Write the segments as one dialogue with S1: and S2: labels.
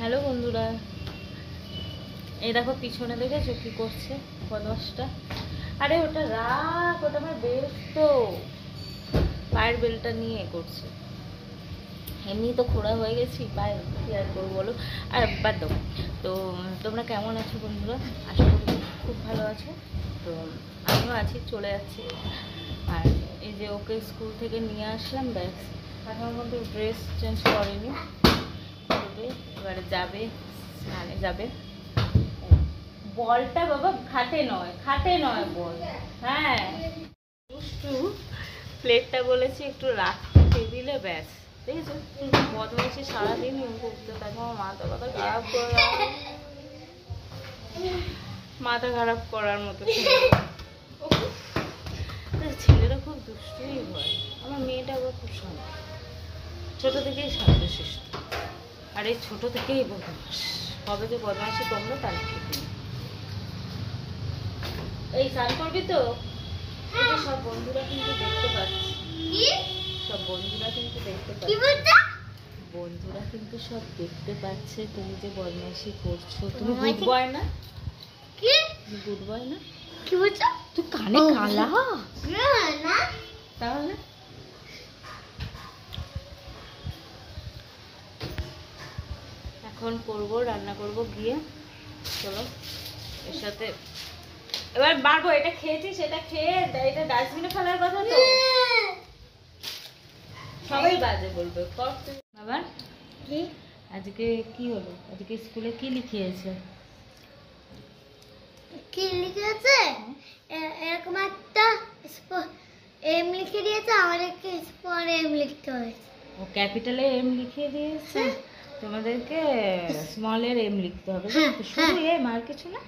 S1: Hello বন্ধুরা, এই দেখো পিছনে দেখেছো কি করছে বদমাসটা। আরে ওটা রাখ, ওটা আমার বেল্ট, তো পায়ের বেল্টটা নিয়ে করছে। এমনি তো খোড়া হয়ে গেছি পায়ে, কি আর করবো বলো। আর বাদ দাও। তো তোমরা কেমন আছো বন্ধুরা? আশা করি খুব ভালো আছো। তো আমিও আছি, চলে যাচ্ছি। আর এই যে ওকে স্কুল থেকে নিয়ে আসলাম, ব্যাস এখনো কিন্তু ড্রেস চেঞ্জ করেনি, করবে এবারে, যাবে স্নানে যাবে। বলটা বাবা খাটে নয় বল। হ্যাঁ দুষ্টু, প্লেটটা বলেছি একটু রাখতে টেবিলে, ব্যাস দেখেছো বদমাইশি সারাদিন করতে থাকে। আমার মাথা খারাপ করার মতো ছেলেরা খুব দুষ্টুই হয়। আমার মেয়েটা আবার খুব শান্ত, ছোট থেকেই শান্তশিষ্ট, আর এই ছোট থেকেই বদমাস। কবে যে বদমাসি কমলো তার ঠিক নেই। এই স্নান করবি তো? সব বন্ধুরা কিন্তু দেখতে পাচ্ছি, সব বন্ধুরা কিন্তু দেখতে পাচ্ছে, বন্ধুরা কিন্তু সব দেখতে পাচ্ছে তুমি যে বদমাইশি করছো। তুমি গুড বয় না? কি গুড বয় না? কি বলছো? তুই কানে কালা না? তাহলে এখন করবো, রান্না করবো গিয়ে। চলো এর সাথে এবার বাড়বো। এটা খেয়েছি, সেটা খেয়ে এটা ডাস্টবিনে ফেলার কথা তো, সবাই বাজে বলবে। কর তুই আবার। কি আজকে কি হলো? আজকে স্কুলে কি লিখিয়েছে?
S2: কি লিখেছে? এরকম একটা এম লিখে দিয়েছে, আমাদেরকে স্মল এম লিখতে হয়েছে।
S1: ও ক্যাপিটালে এম লিখিয়ে দিয়েছে, তোমাদেরকে স্মলের এম লিখতে হবে। শুধু এম, আর কিছু না?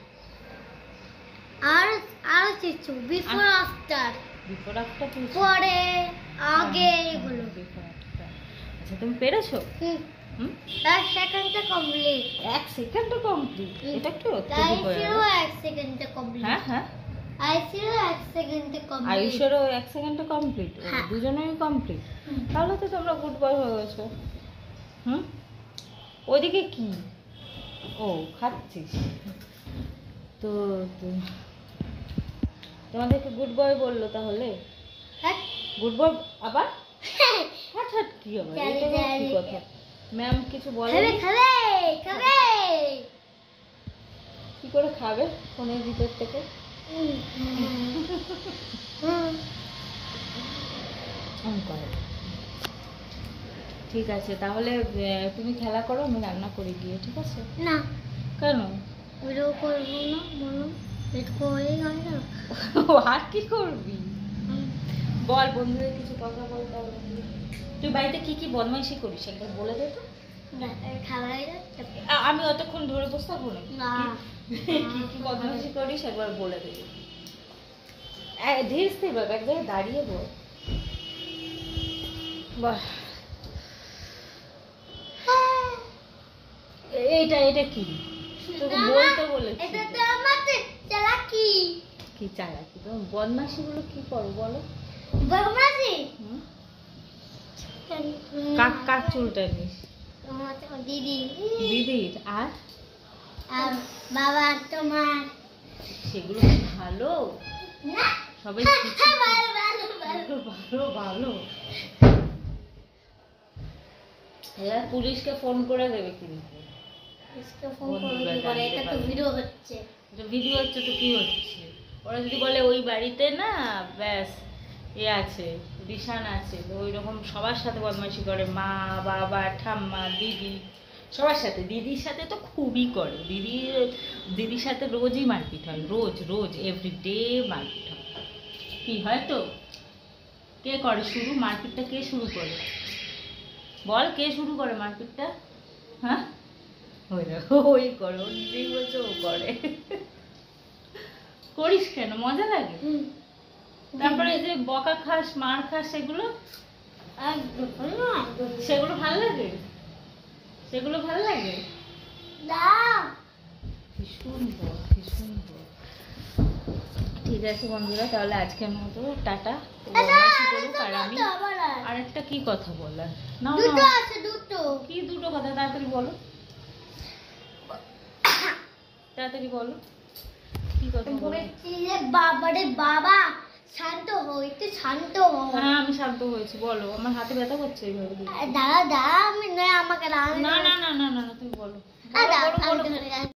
S2: আর কিছু বিফোর আফটার,
S1: বিফোর আফটার
S2: পরে আগে এগুলো।
S1: আচ্ছা তুমি পেরেছো?
S2: এক সেকেন্ডে কমপ্লিট।
S1: এক সেকেন্ডে কমপ্লিট? এটা কি
S2: এক সেকেন্ডে কমপ্লিট।
S1: হ্যাঁ হ্যাঁ,
S2: আইসিও এক সেকেন্ডে কমপ্লিট।
S1: আয়ুষেরও এক সেকেন্ডে কমপ্লিট, দুজনেরই কমপ্লিট। তাহলে তো তোমরা গুড বয় হয়ে গেছো। ওইদিকে কি? ও খাচ্ছিস তো? তোমাদেরকে গুড বয় বললো তাহলে? গুড বয় আবার হঠাৎ কি আবার? এটা কি কথা? ম্যাম কিছু বলে? কি করে খাবে ফোনের ভিতর থেকে? ঠিক আছে তাহলে তুমি খেলা করো, আমি রান্না করে গিয়ে। ঠিক আছে?
S2: না
S1: কেন?
S2: ওইটাও করবো না, বলো একটু হয়ে গেল না।
S1: আর কি করবি বল, বন্ধুদের কিছু কথা বল। তাহলে তুই বাড়িতে কি কি বদমাইশি করিস একবার বলে দে তো। আমি অতক্ষণ ধরে বসে থাকবো না। কি কি বদমাইশি করিস একবার বলে দে। ধীরে স্থির এক জায়গায় দাঁড়িয়ে বল। বাহ, এটা কি তোকে বলতে বলেছি? কি চালাকি? তোমার বদমাশি গুলো কি করো বলো?
S2: বদমাশি
S1: কার চুলটা নিস? দিদির। আর
S2: বাবা তোমার?
S1: সেগুলো ভালো, সবাই ভালো ভালো। এবার পুলিশকে ফোন করে দেবে কিন্তু।
S2: ভিডিও হচ্ছে
S1: তো কি হচ্ছে? ওরা যদি বলে ওই বাড়িতে না ব্যাস এ আছে, রিশান আছে, তো ওই রকম সবার সাথে বদমাইশি করে, মা বাবা ঠাম্মা দিদি সবার সাথে। দিদির সাথে তো খুবই করে, দিদির সাথে রোজই মারপিট হয়, রোজ এভরিডে মারপিট হয়। কি হয় তো? কে করে শুরু মারপিটটা? কে শুরু করে বল? কে শুরু করে মারপিটটা? হ্যাঁ ওই করে, ও নিজেই বলছে ও করে। করিস কেন? মজা লাগে। তারপরে যে বকা খাস, মার খাস, সেগুলো ভালো লাগে? সেগুলো ভালো লাগে? ভীষণ। ঠিক আছে বন্ধুরা, তাহলে আজকের মতো টাটা। আর আমি আরেকটা কি কথা বলার? কি দুটো কথা তাড়াতাড়ি বলো। তাড়াতাড়ি বলো কি কথা বলো।
S2: বলছি যে বাবারে বাবা, শান্ত হও, একটু শান্ত হও।
S1: হ্যাঁ আমি শান্ত হয়েছি, বলো। আমার হাতে ব্যথা করছে এইভাবে দিয়ে।
S2: দাঁড়া দাঁড়া, আমি নয় আমাকে
S1: না না না না না না তুমি বলো,
S2: দাঁড়া
S1: বলো, বলো,
S2: আমি
S1: বলো।
S2: ধরে রাখছি।